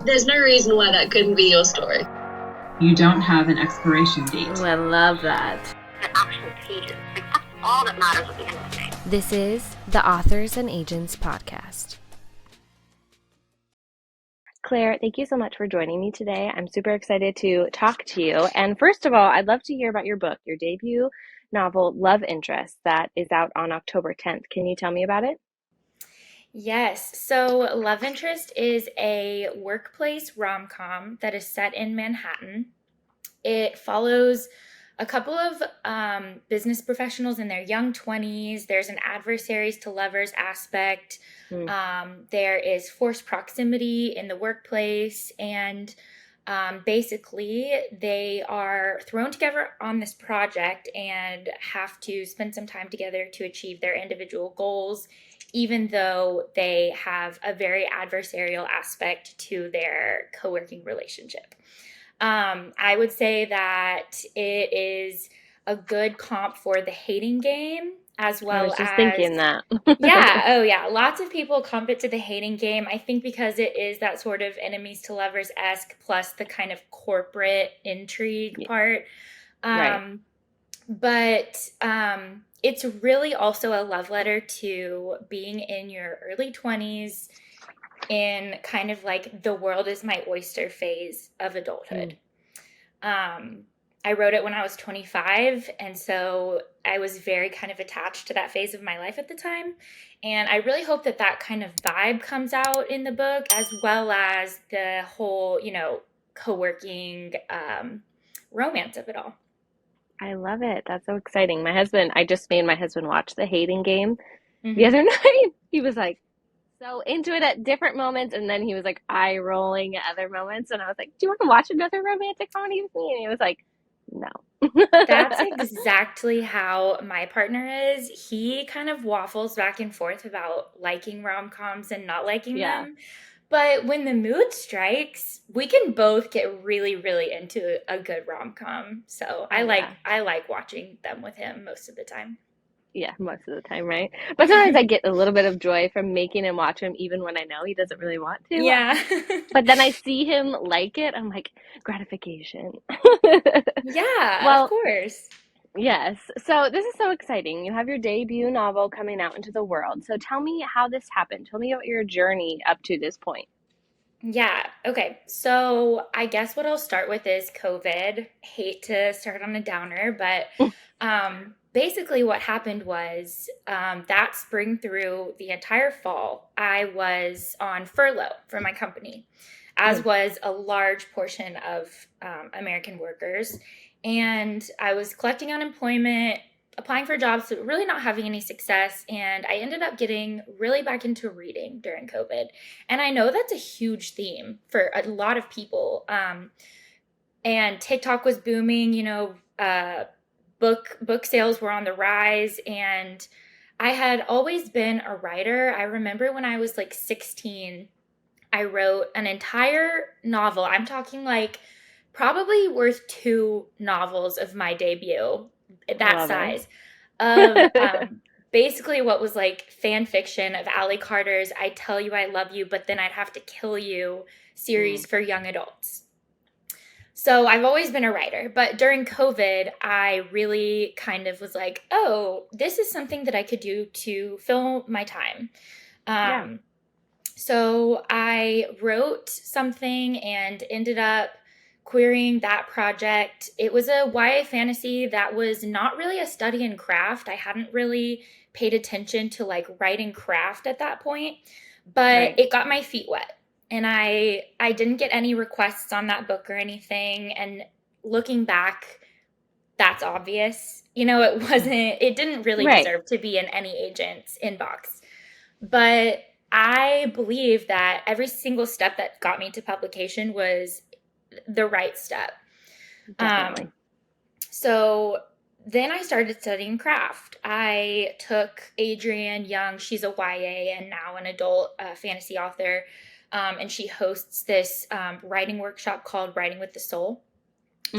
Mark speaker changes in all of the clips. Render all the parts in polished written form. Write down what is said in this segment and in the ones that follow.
Speaker 1: There's no reason why that couldn't be your story.
Speaker 2: You don't have an expiration date.
Speaker 3: Ooh, I love that.
Speaker 4: The actual pages. Like, that's all that matters at the end of the day.
Speaker 3: This is the Authors and Agents podcast. Claire, thank you so much for joining me today. I'm super excited to talk to you. And first of all, I'd love to hear about your book, your debut novel, Love Interest, that is out on October 10th. Can you tell me about it?
Speaker 5: Yes. So Love Interest is a workplace rom-com that is set in Manhattan. It follows a couple of business professionals in their young 20s. There's an adversaries to lovers aspect. There is forced proximity in the workplace. And basically, they are thrown together on this project and have to spend some time together to achieve their individual goals, even though they have a very adversarial aspect to their co-working relationship. I would say that it is a good comp for The Hating Game, as well as...
Speaker 3: I was just thinking that.
Speaker 5: Yeah, oh yeah. Lots of people comp it to The Hating Game. I think because it is that sort of enemies to lovers-esque plus the kind of corporate intrigue part.
Speaker 3: Right.
Speaker 5: But it's really also a love letter to being in your early 20s in kind of like the world is my oyster phase of adulthood. I wrote it when I was 25, and so I was very kind of attached to that phase of my life at the time. And I really hope that that kind of vibe comes out in the book, as well as the whole, co-working romance of it all.
Speaker 3: I love it. That's so exciting. I just made my husband watch The Hating Game the other night. He was like so into it at different moments, and then he was like eye rolling at other moments. And I was like, "Do you want to watch another romantic comedy with me?" And he was like, "No."
Speaker 5: That's exactly how my partner is. He kind of waffles back and forth about liking rom-coms and not liking them. But when the mood strikes, we can both get really, really into a good rom-com. So I like watching them with him most of the time.
Speaker 3: Yeah, most of the time, right? But sometimes I get a little bit of joy from making him watch him, even when I know he doesn't really want to.
Speaker 5: Yeah.
Speaker 3: But then I see him like it. I'm like, gratification.
Speaker 5: Yeah,
Speaker 3: Well,
Speaker 5: of course.
Speaker 3: yes. So this is so exciting. You have your debut novel coming out into the world. So tell me how this happened. Tell me about your journey up to this point.
Speaker 5: Yeah. Okay. So I guess what I'll start with is COVID. Hate to start on a downer, but basically what happened was that spring through the entire fall, I was on furlough for my company, as was a large portion of American workers. And I was collecting unemployment, applying for jobs, but really not having any success. And I ended up getting really back into reading during COVID. And I know that's a huge theme for a lot of people. And TikTok was booming, book sales were on the rise. And I had always been a writer. I remember when I was like 16, I wrote an entire novel. I'm talking like probably worth 2 novels of my debut, that size, of basically what was like fan fiction of Ally Carter's I Tell You I Love You, but then I'd have to kill you series for young adults. So I've always been a writer, but during COVID, I really kind of was like, oh, this is something that I could do to fill my time. So I wrote something and ended up querying that project. It was a YA fantasy that was not really a study in craft. I hadn't really paid attention to like writing craft at that point, but it got my feet wet. And I didn't get any requests on that book or anything. And looking back, that's obvious. It didn't really deserve to be in any agent's inbox. But I believe that every single step that got me to publication was the right step.
Speaker 3: Definitely.
Speaker 5: So then I started studying craft. I took Adrienne Young. She's a YA and now an adult fantasy author. And she hosts this writing workshop called Writing with the Soul.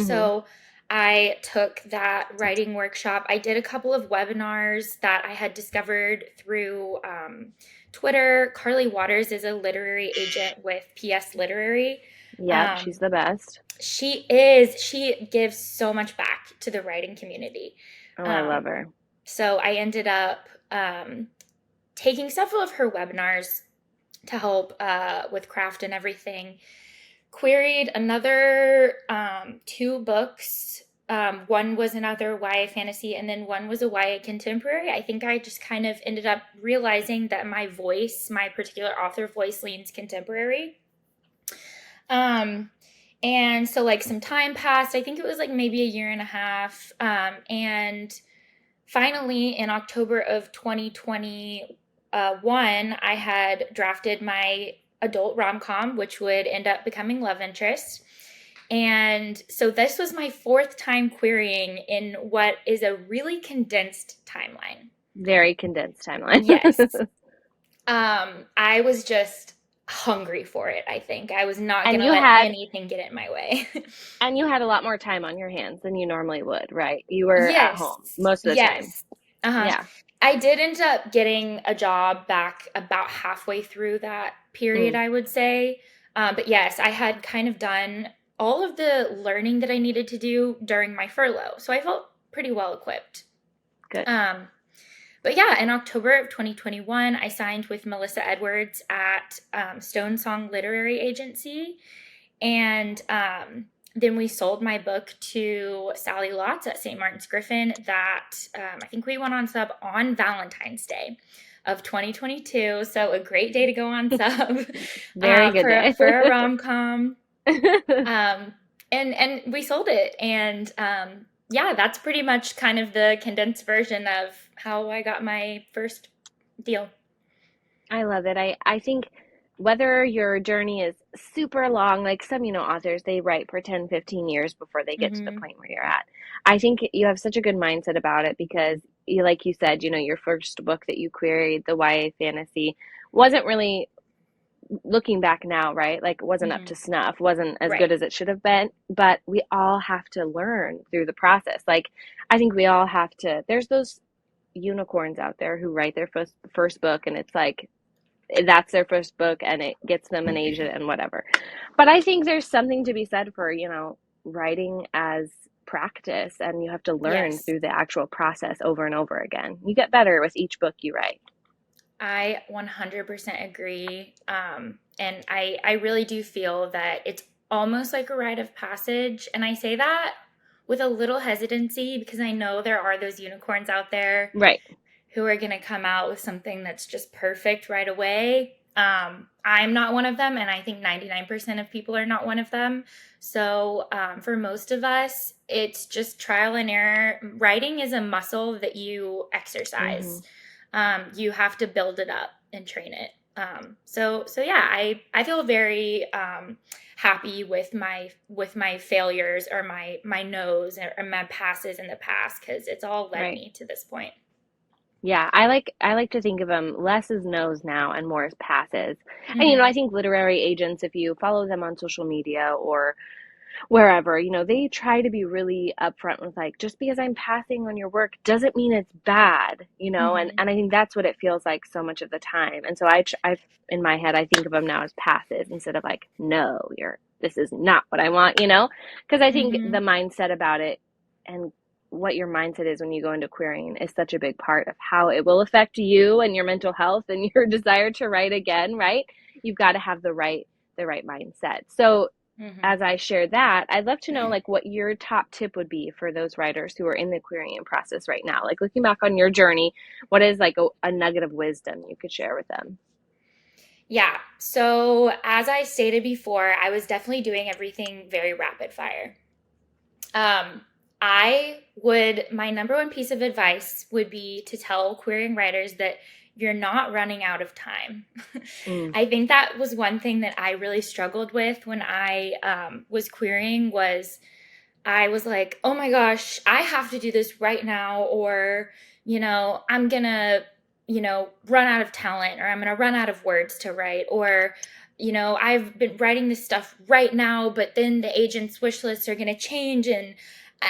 Speaker 5: So I took that writing workshop. I did a couple of webinars that I had discovered through Twitter. Carly Waters is a literary agent with PS Literary.
Speaker 3: Yep, she's the best.
Speaker 5: She is. She gives so much back to the writing community.
Speaker 3: Oh, I love her.
Speaker 5: So I ended up taking several of her webinars to help with craft and everything. Queried another 2 books. One was another YA fantasy, and then one was a YA contemporary. I think I just kind of ended up realizing that my particular author voice, leans contemporary. And so like some time passed. I think it was like maybe a year and a half. And finally in October of 2021, I had drafted my adult rom-com, which would end up becoming Love Interest. And so this was my 4th time querying in what is a really condensed timeline.
Speaker 3: Very condensed timeline.
Speaker 5: Yes. I was just hungry for it, I think. I was not going to let anything get in my way.
Speaker 3: And you had a lot more time on your hands than you normally would, right? You were at home most of the time.
Speaker 5: Yeah. I did end up getting a job back about halfway through that period, I would say. But yes, I had kind of done all of the learning that I needed to do during my furlough. So I felt pretty well equipped.
Speaker 3: Good.
Speaker 5: But yeah, in October of 2021, I signed with Melissa Edwards at Stone Song Literary Agency. And then we sold my book to Sally Lotz at St. Martin's Griffin that I think we went on sub on Valentine's Day of 2022. So a great day to go on sub.
Speaker 3: Very good day.
Speaker 5: For a rom-com. And we sold it. And yeah, that's pretty much kind of the condensed version of how I got my first deal.
Speaker 3: I love it. I think whether your journey is super long, like some, authors, they write for 10, 15 years before they get to the point where you're at. I think you have such a good mindset about it because like you said, your first book that you queried, the YA fantasy, wasn't really, looking back now, right? Like wasn't up to snuff, wasn't as good as it should have been, but we all have to learn through the process. Like, I think we all have to, there's those unicorns out there who write their first book and it's like, that's their first book and it gets them an agent and whatever. But I think there's something to be said for, writing as practice, and you have to learn through the actual process over and over again. You get better with each book you write.
Speaker 5: I 100% agree. And I really do feel that it's almost like a rite of passage. And I say that with a little hesitancy because I know there are those unicorns out there.
Speaker 3: Right.
Speaker 5: Who are going to come out with something that's just perfect right away. I'm not one of them, and I think 99% of people are not one of them. So for most of us, it's just trial and error. Writing is a muscle that you exercise. You have to build it up and train it. So yeah, I feel very happy with my failures or my no's or my passes in the past because it's all led me to this point.
Speaker 3: Yeah, I like to think of them less as no's now and more as passes. And I think literary agents, if you follow them on social media or wherever, they try to be really upfront with like, just because I'm passing on your work doesn't mean it's bad, and I think that's what it feels like so much of the time. And so I in my head, I think of them now as passes instead of like, no, this is not what I want, because I think the mindset about it and what your mindset is when you go into querying is such a big part of how it will affect you and your mental health and your desire to write again, right? You've got to have the right mindset. So as I share that, I'd love to know like what your top tip would be for those writers who are in the querying process right now. Like looking back on your journey, what is like a nugget of wisdom you could share with them?
Speaker 5: Yeah. So as I stated before, I was definitely doing everything very rapid fire. My number one piece of advice would be to tell querying writers that you're not running out of time. I think that was one thing that I really struggled with when I was querying was I was like, oh my gosh, I have to do this right now, or, I'm going to, run out of talent, or I'm going to run out of words to write, or, I've been writing this stuff right now, but then the agent's wish lists are going to change and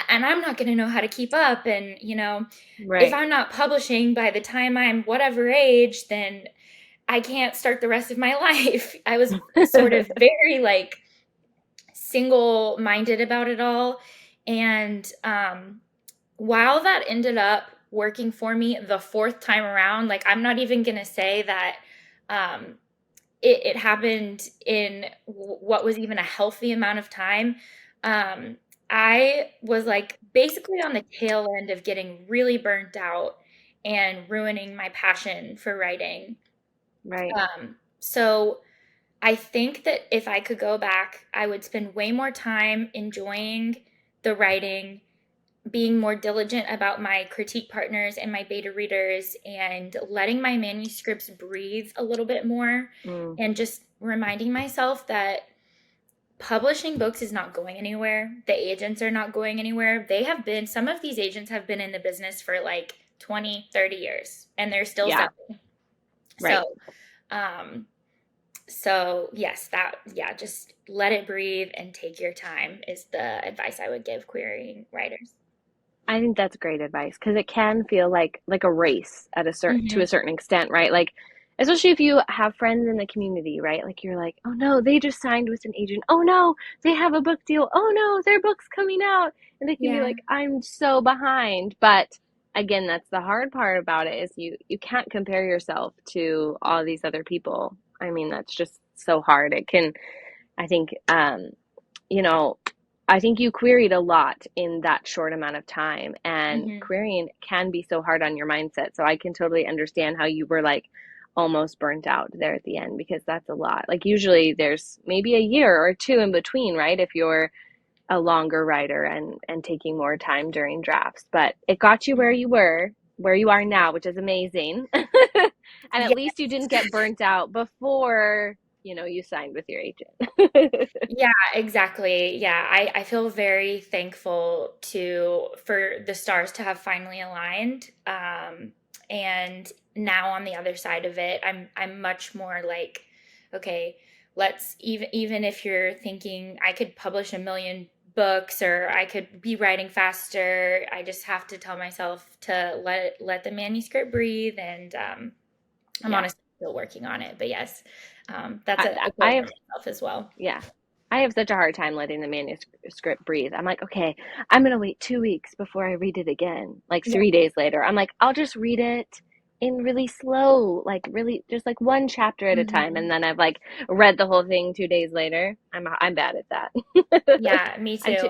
Speaker 5: I'm not going to know how to keep up. And, if I'm not publishing by the time I'm whatever age, then I can't start the rest of my life. I was sort of very like single-minded about it all. And while that ended up working for me the fourth time around, like I'm not even going to say that it happened in what was even a healthy amount of time. I was like basically on the tail end of getting really burnt out and ruining my passion for writing.
Speaker 3: Right.
Speaker 5: So I think that if I could go back, I would spend way more time enjoying the writing, being more diligent about my critique partners and my beta readers, and letting my manuscripts breathe a little bit more, and just reminding myself that publishing books is not going anywhere. The agents are not going anywhere. Some of these agents have been in the business for like 20, 30 years, and they're still selling.
Speaker 3: Right.
Speaker 5: So yes, just let it breathe and take your time is the advice I would give querying writers.
Speaker 3: I think that's great advice because it can feel like a race at a to a certain extent, right? Like, especially if you have friends in the community, right? Like you're like, oh no, they just signed with an agent. Oh no, they have a book deal. Oh no, their book's coming out, and they can be like, I'm so behind. But again, that's the hard part about it is you can't compare yourself to all these other people. I mean, that's just so hard. It can, I think, you know, I think you queried a lot in that short amount of time, and querying can be so hard on your mindset. So I can totally understand how you were like almost burnt out there at the end, because that's a lot. Like usually there's maybe a year or two in between, right? If you're a longer writer and taking more time during drafts, but it got you where you are now, which is amazing. And at least you didn't get burnt out before, you signed with your agent.
Speaker 5: Yeah, exactly. Yeah, I feel very thankful for the stars to have finally aligned. And now on the other side of it, I'm much more like, okay, let's even if you're thinking I could publish 1 million books or I could be writing faster, I just have to tell myself to let the manuscript breathe, and I'm honestly still working on it. But yes, that's a goal
Speaker 3: I
Speaker 5: for
Speaker 3: have
Speaker 5: myself as well.
Speaker 3: Yeah. I have such a hard time letting the manuscript breathe. I'm like, okay, I'm going to wait 2 weeks before I read it again. Like 3 days later, I'm like, I'll just read it in really slow, like really just like one chapter at a time. And then I've like read the whole thing 2 days later. I'm bad at that.
Speaker 5: Yeah, me too.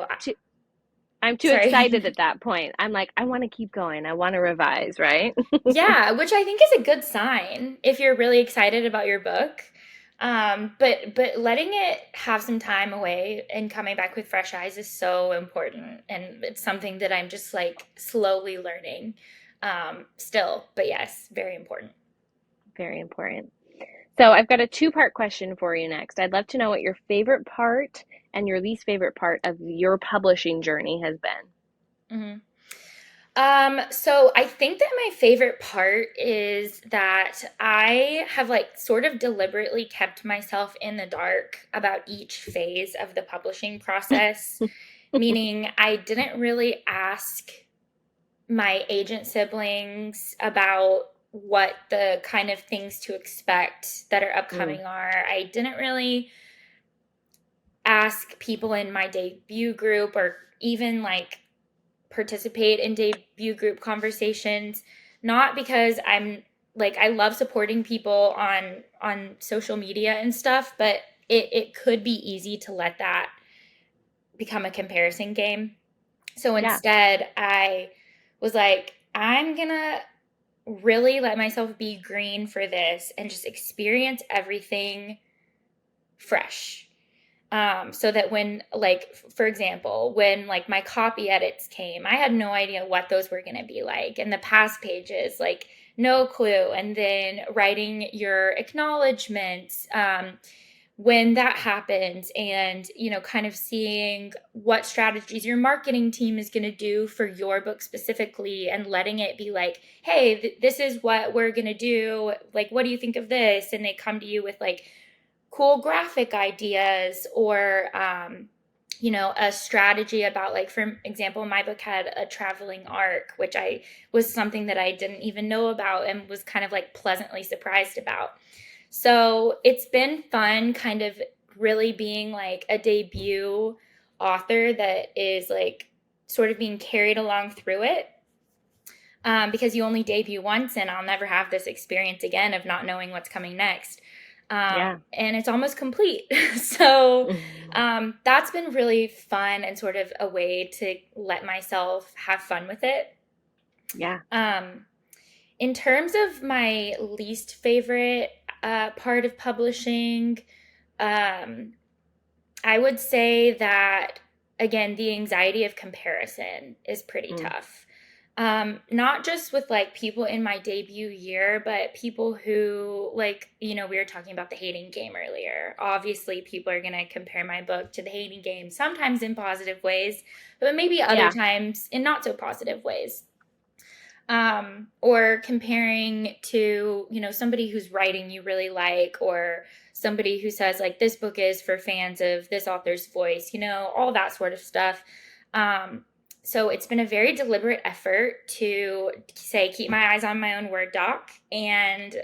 Speaker 3: I'm too
Speaker 5: Sorry.
Speaker 3: excited at that point. I'm like, I want to keep going. I want to revise, right?
Speaker 5: Yeah, which I think is a good sign if you're really excited about your book. But letting it have some time away and coming back with fresh eyes is so important, and it's something that I'm just like slowly learning still. But yes, very important.
Speaker 3: Very important. So I've got a two-part question for you next. I'd love to know what your favorite part and your least favorite part of your publishing journey has been.
Speaker 5: So I think that my favorite part is that I have like sort of deliberately kept myself in the dark about each phase of the publishing process, meaning I didn't really ask my agent siblings about what the kind of things to expect that are upcoming are. I didn't really ask people in my debut group or even like participate in debut group conversations, not because I'm like I love supporting people on social media and stuff, but it could be easy to let that become a comparison game. So instead I was like, I'm gonna really let myself be green for this and just experience everything fresh. So that when, like, for example, when like my copy edits came, I had no idea what those were going to be like. And the past pages, like, no clue. And then writing your acknowledgments, when that happens, and, kind of seeing what strategies your marketing team is going to do for your book specifically, and letting it be like, hey, this is what we're going to do. Like, what do you think of this? And they come to you with like, cool graphic ideas or a strategy about, like, for example, my book had a traveling arc, which I was something that I didn't even know about and was kind of like pleasantly surprised about. So it's been fun kind of really being like a debut author that is like sort of being carried along through it. Because you only debut once, and I'll never have this experience again of not knowing what's coming next. And it's almost complete. So that's been really fun and sort of a way to let myself have fun with it.
Speaker 3: Yeah.
Speaker 5: In terms of my least favorite part of publishing, I would say that, again, the anxiety of comparison is pretty tough. Not just with like people in my debut year, but people who like, we were talking about the hating game earlier. Obviously, people are going to compare my book to the hating game, sometimes in positive ways, but maybe other times in not so positive ways. Or comparing to, somebody who's writing you really like, or somebody who says like, this book is for fans of this author's voice, all that sort of stuff. So it's been a very deliberate effort to say, keep my eyes on my own Word doc and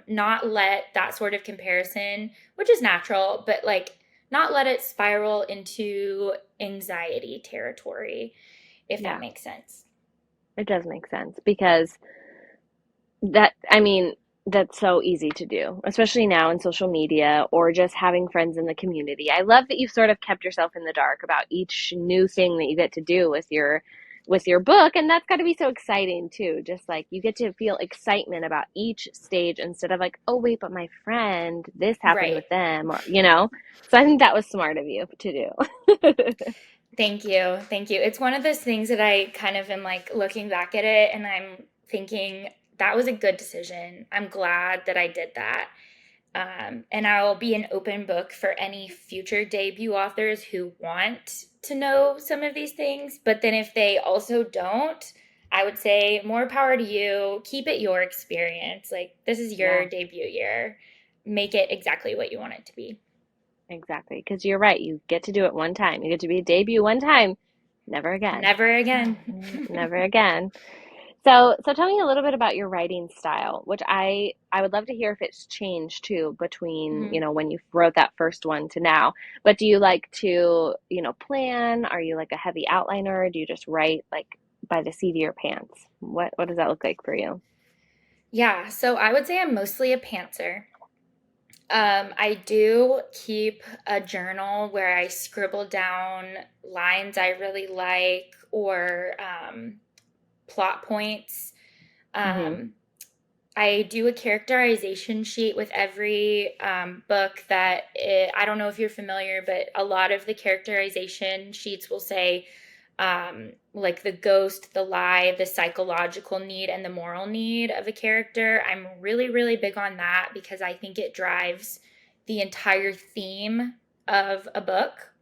Speaker 5: not let that sort of comparison, which is natural, but like not let it spiral into anxiety territory, if that makes sense.
Speaker 3: It does make sense because that's so easy to do, especially now in social media or just having friends in the community. I love that you've sort of kept yourself in the dark about each new thing that you get to do with your book, and that's got to be so exciting too. Just like you get to feel excitement about each stage instead of like, oh wait, but my friend, this happened with them, or So I think that was smart of you to do.
Speaker 5: Thank you. Thank you. It's one of those things that I kind of am like looking back at it and I'm thinking that was a good decision. I'm glad that I did that. And I'll be an open book for any future debut authors who want to know some of these things. But then if they also don't, I would say more power to you. Keep it your experience. Like, this is your debut year. Make it exactly what you want it to be.
Speaker 3: Exactly, because you're right. You get to do it one time. You get to be a debut one time, never again.
Speaker 5: Never again.
Speaker 3: Never again. So tell me a little bit about your writing style, which I would love to hear if it's changed too between, when you wrote that first one to now. But do you like to, plan? Are you like a heavy outliner? Do you just write like by the seat of your pants? What does that look like for you?
Speaker 5: Yeah, so I would say I'm mostly a pantser. I do keep a journal where I scribble down lines I really like or plot points. I do a characterization sheet with every book I don't know if you're familiar, but a lot of the characterization sheets will say like the ghost, the lie, the psychological need, and the moral need of a character. I'm really, really big on that because I think it drives the entire theme of a book.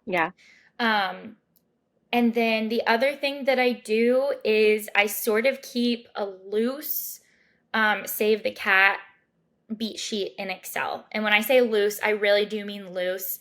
Speaker 3: Yeah.
Speaker 5: And then the other thing that I do is I sort of keep a loose Save the Cat beat sheet in Excel. And when I say loose, I really do mean loose.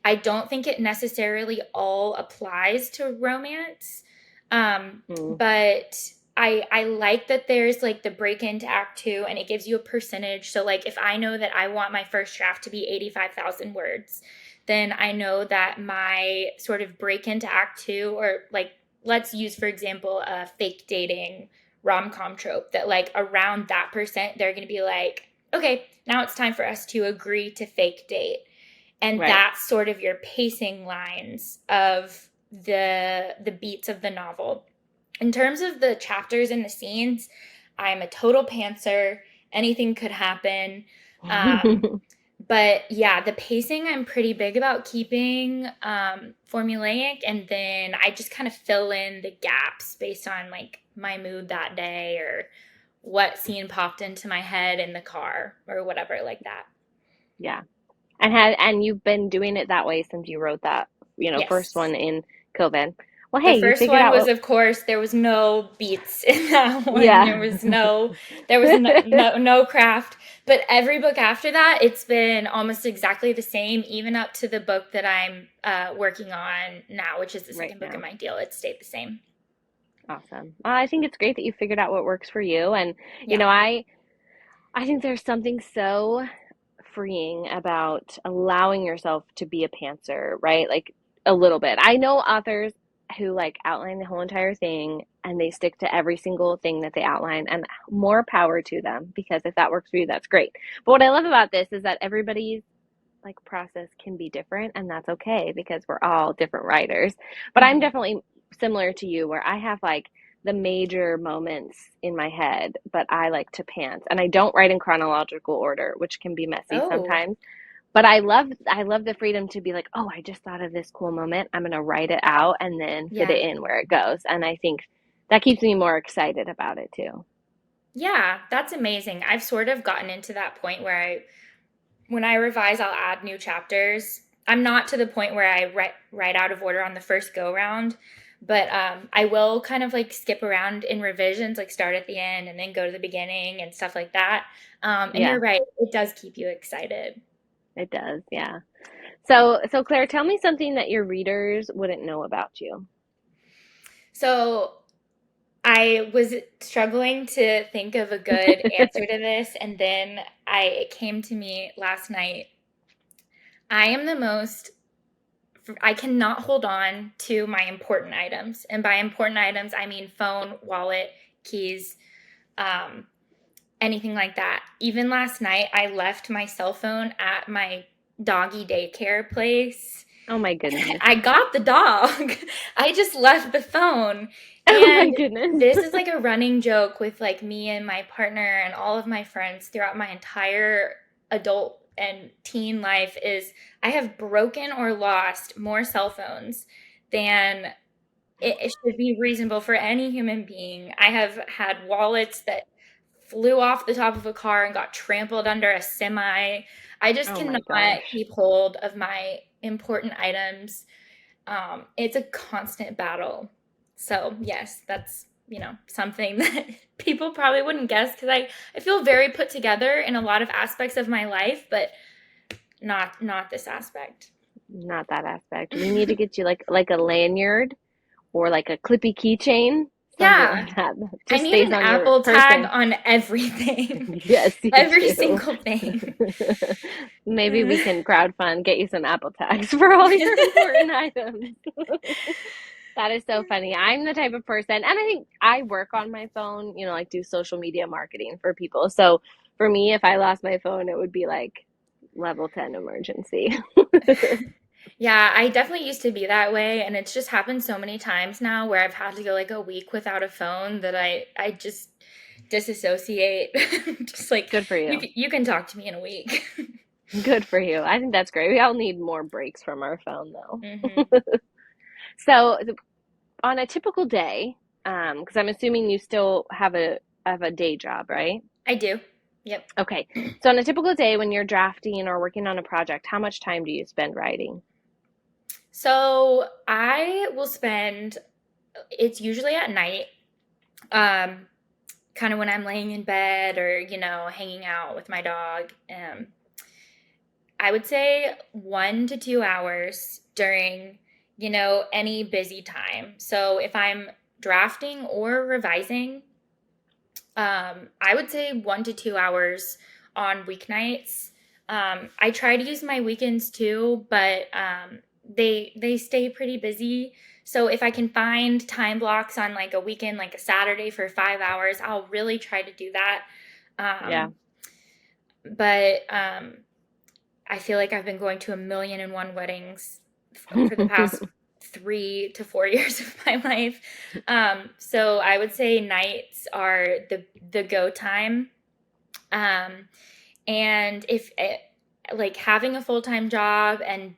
Speaker 5: I don't think it necessarily all applies to romance. But I like that there's like the break into Act 2 and it gives you a percentage. So like if I know that I want my first draft to be 85,000 words, then I know that my sort of break into Act 2, or like let's use, for example, a fake dating rom-com trope, that like around that percent, they're going to be like, okay, now it's time for us to agree to fake date. And that's sort of your pacing lines of the beats of the novel. In terms of the chapters and the scenes, I'm a total pantser. Anything could happen. But yeah, the pacing I'm pretty big about keeping formulaic, and then I just kind of fill in the gaps based on like my mood that day or what scene popped into my head in the car or whatever like that.
Speaker 3: Yeah. And you've been doing it that way since you wrote that, first one in COVID. Well, hey,
Speaker 5: The
Speaker 3: you
Speaker 5: first
Speaker 3: figured
Speaker 5: one
Speaker 3: out
Speaker 5: was,
Speaker 3: what,
Speaker 5: of course, there was no beats in that one.
Speaker 3: yeah.
Speaker 5: There was no craft. But every book after that, it's been almost exactly the same, even up to the book that I'm working on now, which is the second book in my deal. It stayed the same.
Speaker 3: Awesome. I think it's great that you figured out what works for you. And, I think there's something so freeing about allowing yourself to be a pantser, right? Like a little bit. I know authors who like outline the whole entire thing and they stick to every single thing that they outline, and more power to them, because if that works for you, that's great. But what I love about this is that everybody's like process can be different, and that's okay because we're all different writers. But I'm
Speaker 5: Mhm.
Speaker 3: definitely similar to you where I have like the major moments in my head, but I like to pants, and I don't write in chronological order, which can be messy
Speaker 5: Oh,
Speaker 3: sometimes. But I love the freedom to be like, oh, I just thought of this cool moment. I'm gonna write it out and then fit
Speaker 5: yeah.
Speaker 3: it in where it goes. And I think that keeps me more excited about it too.
Speaker 5: Yeah, that's amazing. I've sort of gotten into that point where when I revise, I'll add new chapters. I'm not to the point where I write out of order on the first go round, but I will kind of like skip around in revisions, like start at the end and then go to the beginning and stuff like that. And
Speaker 3: Yeah,
Speaker 5: you're right, it does keep you excited.
Speaker 3: it does. Yeah. So Claire, tell me something that your readers wouldn't know about you.
Speaker 5: So I was struggling to think of a good answer to this, and then it came to me last night. I am the most I cannot hold on to my important items. And by important items, I mean phone, wallet, keys, um, anything like that. Even last night, I left my cell phone at my doggy daycare place.
Speaker 3: Oh my goodness.
Speaker 5: I got the dog. I just left the phone.
Speaker 3: Oh my
Speaker 5: And
Speaker 3: goodness.
Speaker 5: this is like a running joke with like me and my partner and all of my friends throughout my entire adult and teen life is I have broken or lost more cell phones than it should be reasonable for any human being. I have had wallets that flew off the top of a car and got trampled under a semi. I just
Speaker 3: Oh
Speaker 5: cannot
Speaker 3: my gosh.
Speaker 5: keep hold of my important items. It's a constant battle. So yes, that's something that people probably wouldn't guess because I feel very put together in a lot of aspects of my life, but not this aspect.
Speaker 3: Not that aspect. We need to get you like a lanyard or like a clippy keychain, something
Speaker 5: Yeah,
Speaker 3: like that. That
Speaker 5: I
Speaker 3: just
Speaker 5: need
Speaker 3: stays
Speaker 5: an
Speaker 3: on your
Speaker 5: Apple tag
Speaker 3: person.
Speaker 5: on everything.
Speaker 3: Yes, you
Speaker 5: Every
Speaker 3: do.
Speaker 5: single thing.
Speaker 3: Maybe we can crowdfund, get you some Apple tags for all your important items. That is so funny. I'm the type of person, and I think I work on my phone, like do social media marketing for people. So for me, if I lost my phone, it would be like level 10 emergency.
Speaker 5: Yeah, I definitely used to be that way, and it's just happened so many times now where I've had to go like a week without a phone that I just disassociate. Just like
Speaker 3: Good for you.
Speaker 5: you can talk to me in a week.
Speaker 3: Good for you. I think that's great. We all need more breaks from our phone, though.
Speaker 5: Hmm.
Speaker 3: So, on a typical day, because I'm assuming you still have a day job, right?
Speaker 5: I do. Yep.
Speaker 3: Okay. So, on a typical day when you're drafting or working on a project, how much time do you spend writing?
Speaker 5: So I will spend, it's usually at night, um, kind of when I'm laying in bed or, hanging out with my dog. I would say 1 to 2 hours during, any busy time. So if I'm drafting or revising, I would say 1 to 2 hours on weeknights. I try to use my weekends too, but they stay pretty busy. So if I can find time blocks on like a weekend, like a Saturday for 5 hours, I'll really try to do that.
Speaker 3: Yeah.
Speaker 5: But I feel like I've been going to 1,000,001 weddings for the past 3 to 4 years of my life. So I would say nights are the go time. Um, and if like having a full-time job and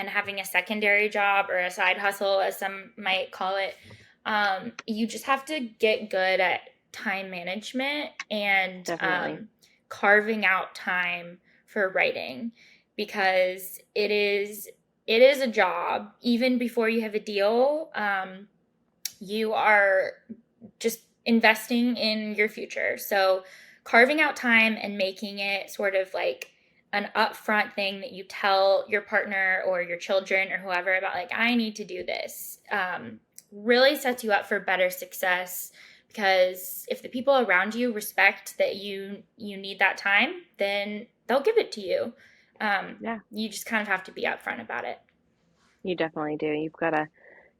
Speaker 5: having a secondary job or a side hustle, as some might call it, you just have to get good at time management and
Speaker 3: Definitely.
Speaker 5: carving out time for writing because it is a job. Even before you have a deal, you are just investing in your future. So carving out time and making it sort of like an upfront thing that you tell your partner or your children or whoever about like, I need to do this, really sets you up for better success. Because if the people around you respect that you need that time, then they'll give it to you.
Speaker 3: Yeah,
Speaker 5: You just kind of have to be upfront about it.
Speaker 3: you definitely do.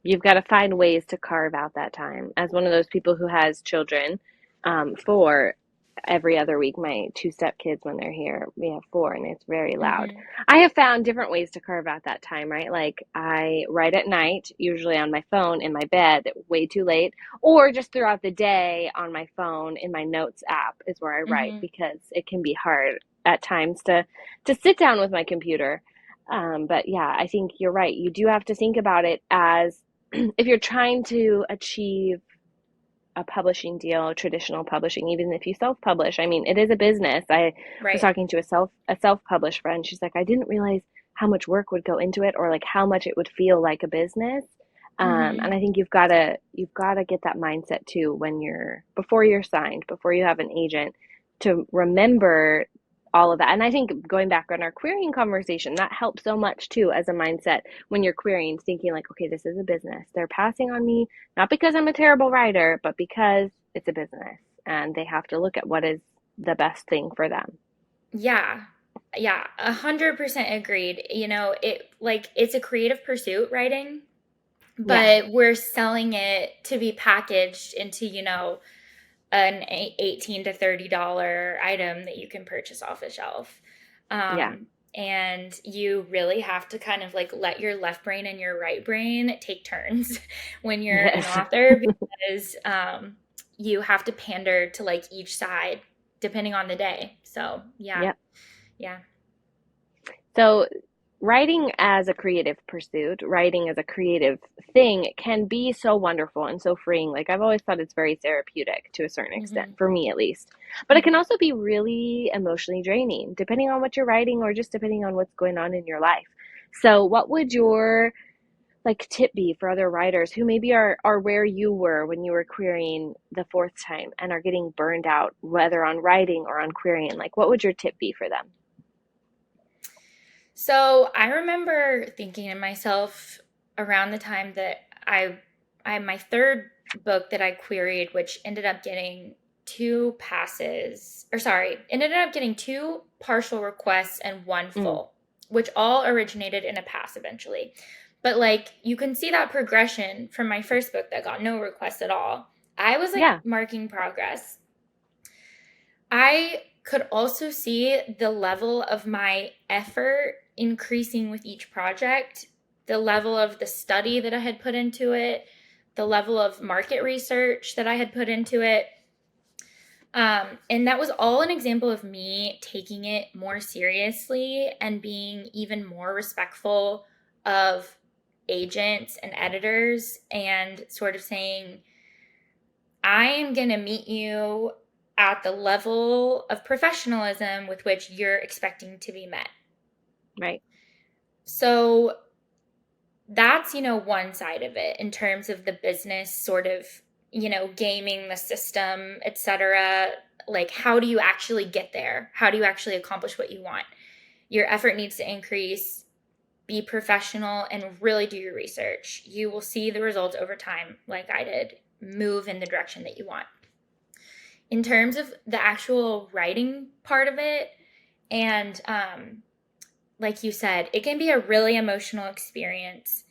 Speaker 3: You've got to find ways to carve out that time. As one of those people who has children, for every other week, my two step kids, when they're here, we have four, and it's very loud.
Speaker 5: Mm-hmm.
Speaker 3: I have found different ways to carve out that time, right? Like I write at night, usually on my phone in my bed, way too late, or just throughout the day on my phone in my notes app is where I write,
Speaker 5: Mm-hmm.
Speaker 3: because it can be hard at times to sit down with my computer. But yeah, I think you're right. You do have to think about it as if you're trying to achieve a publishing deal, traditional publishing, even if you self-publish, I mean, it is a business. I was
Speaker 5: Right.
Speaker 3: talking to a self-published friend. She's like, I didn't realize how much work would go into it, or like how much it would feel like a business.
Speaker 5: Mm-hmm.
Speaker 3: And I think you've gotta get that mindset too when before you're signed, before you have an agent, to remember all of that. And I think going back on our querying conversation, that helps so much too as a mindset when you're querying, thinking like, okay, this is a business. They're passing on me, not because I'm a terrible writer, but because it's a business and they have to look at what is the best thing for them.
Speaker 5: Yeah. Yeah. 100% agreed. It's a creative pursuit, writing,
Speaker 3: Yeah.
Speaker 5: but we're selling it to be packaged into, an 18 to $30 item that you can purchase off a shelf.
Speaker 3: Yeah.
Speaker 5: And you really have to kind of like let your left brain and your right brain take turns when you're an
Speaker 3: Yes.
Speaker 5: author, because you have to pander to like each side depending on the day. So yeah.
Speaker 3: Yep.
Speaker 5: Yeah.
Speaker 3: So writing as a creative pursuit, writing as a creative thing can be so wonderful and so freeing. Like I've always thought it's very therapeutic to a certain extent,
Speaker 5: Hmm.
Speaker 3: for me at least. But it can
Speaker 5: Hmm.
Speaker 3: also be really emotionally draining, depending on what you're writing or just depending on what's going on in your life. So what would your like tip be for other writers who maybe are where you were when you were querying the fourth time and are getting burned out, whether on writing or on querying? Like what would your tip be for them?
Speaker 5: So I remember thinking to myself around the time that my third book that I queried, which ended up getting ended up getting two partial requests and one
Speaker 3: Mm,
Speaker 5: full, which all originated in a pass eventually. But like you can see that progression from my first book that got no requests at all. I was like
Speaker 3: yeah.
Speaker 5: marking progress. I could also see the level of my effort increasing with each project, the level of the study that I had put into it, the level of market research that I had put into it. And that was all an example of me taking it more seriously and being even more respectful of agents and editors, and sort of saying, I am going to meet you at the level of professionalism with which you're expecting to be met.
Speaker 3: Right.
Speaker 5: So that's, one side of it in terms of the business sort of, gaming the system, etc. Like, how do you actually get there? How do you actually accomplish what you want? Your effort needs to increase, be professional, and really do your research. You will see the results over time, like I did. Move in the direction that you want. In terms of the actual writing part of it, and like you said, it can be a really emotional experience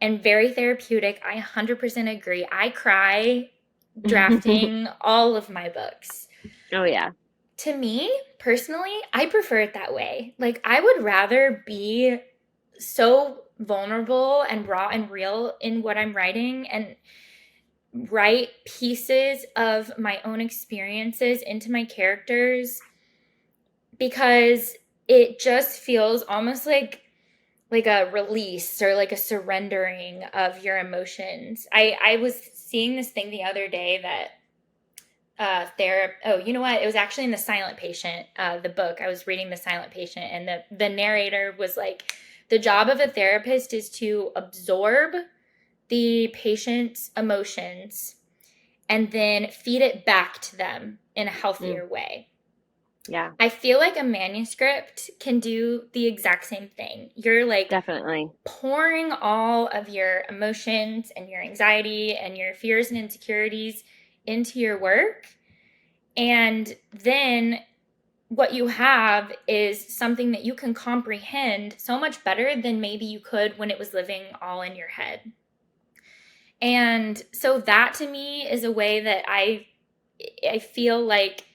Speaker 5: and very therapeutic. I 100% agree. I cry drafting all of my books.
Speaker 3: Oh yeah.
Speaker 5: To me, personally, I prefer it that way. Like, I would rather be so vulnerable and raw and real in what I'm writing, and write pieces of my own experiences into my characters, because it just feels almost like a release or like a surrendering of your emotions. I was seeing this thing the other day that you know what, it was actually in The Silent Patient, the book. I was reading The Silent Patient, and the narrator was like, the job of a therapist is to absorb the patient's emotions and then feed it back to them in a
Speaker 3: Mm,
Speaker 5: healthier way.
Speaker 3: yeah,
Speaker 5: I feel like a manuscript can do the exact same thing. You're like
Speaker 3: definitely.
Speaker 5: pouring all of your emotions and your anxiety and your fears and insecurities into your work. And then what you have is something that you can comprehend so much better than maybe you could when it was living all in your head. And so that to me is a way that I feel like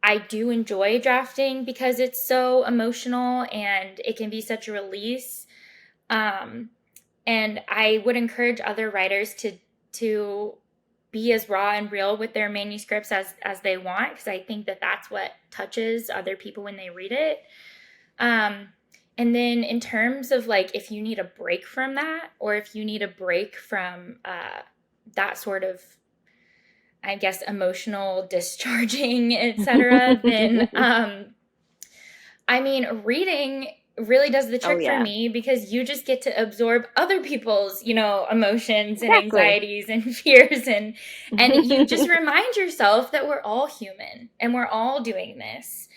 Speaker 5: I do enjoy drafting because it's so emotional and it can be such a release. And I would encourage other writers to be as raw and real with their manuscripts as they want, because I think that that's what touches other people when they read it. And then in terms of like, if you need a break from that, or if you need a break from that sort of, I guess, emotional discharging, etc., then I mean, reading really does the trick for me, because you just get to absorb other people's, emotions and anxieties and fears, and you just remind yourself that we're all human and we're all doing this.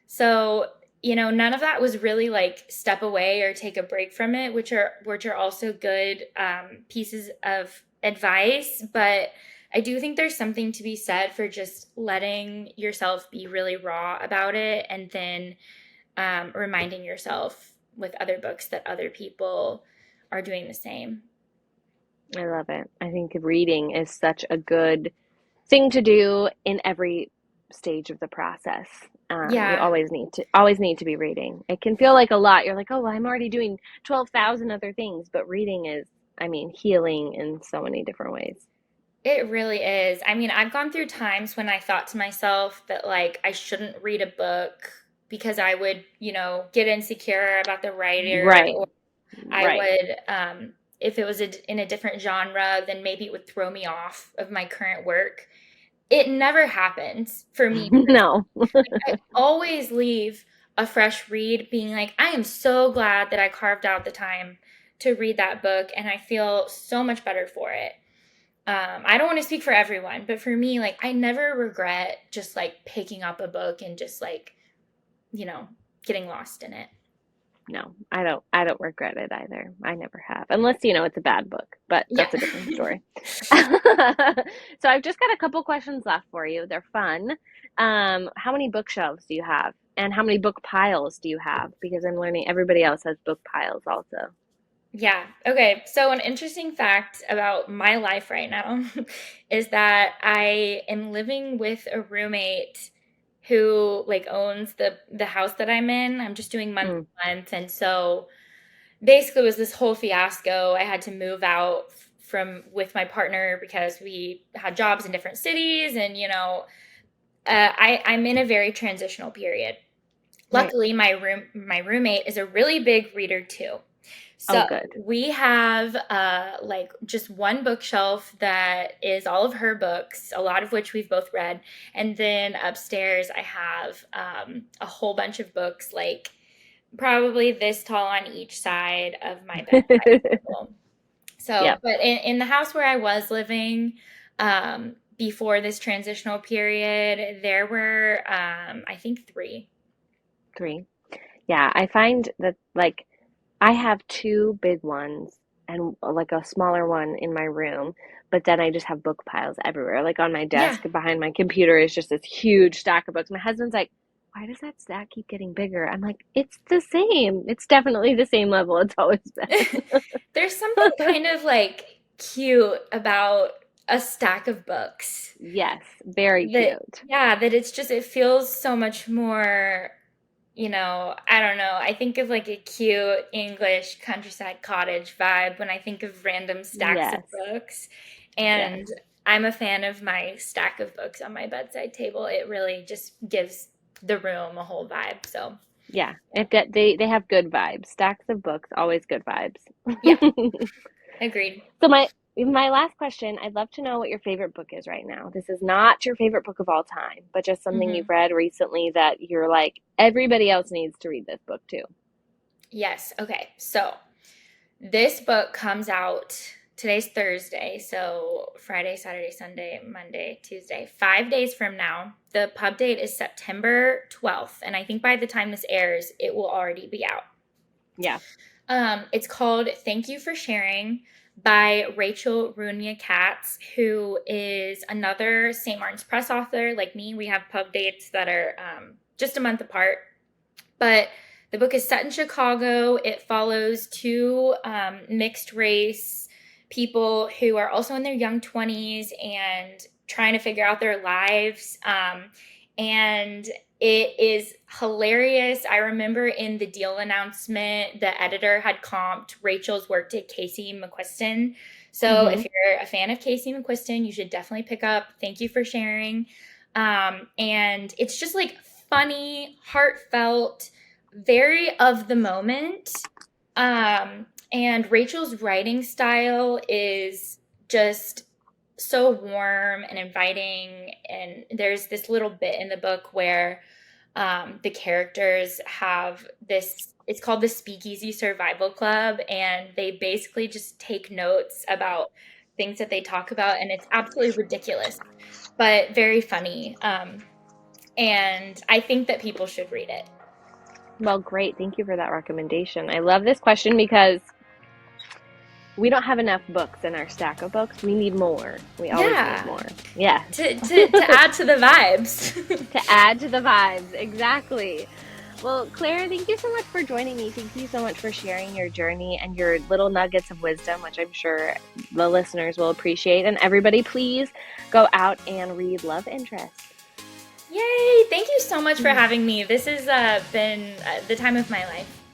Speaker 5: So, none of that was really like step away or take a break from it, which are also good pieces of advice. But I do think there's something to be said for just letting yourself be really raw about it, and then reminding yourself with other books that other people are doing the same.
Speaker 3: I love it. I think reading is such a good thing to do in every stage of the process. You always need to be reading. It can feel like a lot. You're like, oh, well, I'm already doing 12,000 other things, but reading is, healing in so many different ways.
Speaker 5: It really is. I mean, I've gone through times when I thought to myself that like I shouldn't read a book because I would, get insecure about the writer, or I would, if it was in a different genre, then maybe it would throw me off of my current work. It never happens for me.
Speaker 3: No.
Speaker 5: I always leave a fresh read being like, I am so glad that I carved out the time to read that book, and I feel so much better for it. I don't want to speak for everyone, but for me, like, I never regret just like picking up a book and just like, getting lost in it.
Speaker 3: No, I don't regret it either. I never have, unless, it's a bad book, but that's a different story. So I've just got a couple questions left for you. They're fun. How many bookshelves do you have? And how many book piles do you have? Because I'm learning everybody else has book piles also.
Speaker 5: Yeah. Okay. So an interesting fact about my life right now is that I am living with a roommate who like owns the house that I'm in. I'm just doing month to month. And so basically it was this whole fiasco. I had to move out with my partner because we had jobs in different cities, and I'm in a very transitional period. Luckily, my roommate is a really big reader too. So we have like just one bookshelf that is all of her books, a lot of which we've both read. And then upstairs I have a whole bunch of books, like probably this tall on each side of my bedside table. So, but in the house where I was living before this transitional period, there were, I think, three.
Speaker 3: Yeah, I find that like I have two big ones and like a smaller one in my room, but then I just have book piles everywhere. Like on my desk behind my computer is just this huge stack of books. My husband's like, why does that stack keep getting bigger? I'm like, it's the same. It's definitely the same level it's always been.
Speaker 5: There's something kind of like cute about a stack of books.
Speaker 3: Yes, very cute.
Speaker 5: Yeah, that it feels so much more, I don't know. I think of like a cute English countryside cottage vibe when I think of random stacks of books. And I'm a fan of my stack of books on my bedside table. It really just gives the room a whole vibe. So
Speaker 3: yeah, they have good vibes. Stacks of books, always good vibes.
Speaker 5: Yeah, agreed.
Speaker 3: So my last question, I'd love to know what your favorite book is right now. This is not your favorite book of all time, but just something you've read recently that you're like, everybody else needs to read this book too.
Speaker 5: Yes. Okay. So this book comes out, today's Thursday, so Friday, Saturday, Sunday, Monday, Tuesday, 5 days from now. The pub date is September 12th, and I think by the time this airs, it will already be out.
Speaker 3: Yeah.
Speaker 5: It's called Thank You for Sharing by Rachel Runia Katz, who is another St. Martin's Press author like me. We have pub dates that are just a month apart. But the book is set in Chicago. It follows two mixed race people who are also in their young 20s and trying to figure out their lives. And it is hilarious. I remember in the deal announcement, the editor had comped Rachel's work to Casey McQuiston. So if you're a fan of Casey McQuiston, you should definitely pick up Thank You for Sharing. And it's just like funny, heartfelt, very of the moment. And Rachel's writing style is just so warm and inviting. And there's this little bit in the book where the characters have this, it's called the Speakeasy Survival Club, and they basically just take notes about things that they talk about, and it's absolutely ridiculous, but very funny. And I think that people should read it.
Speaker 3: Well, great. Thank you for that recommendation. I love this question because we don't have enough books in our stack of books. We need more. We always need more. Yeah.
Speaker 5: To add to the vibes.
Speaker 3: To add to the vibes. Exactly. Well, Claire, thank you so much for joining me. Thank you so much for sharing your journey and your little nuggets of wisdom, which I'm sure the listeners will appreciate. And everybody, please go out and read Love Interest.
Speaker 5: Yay! Thank you so much for having me. This has been the time of my life.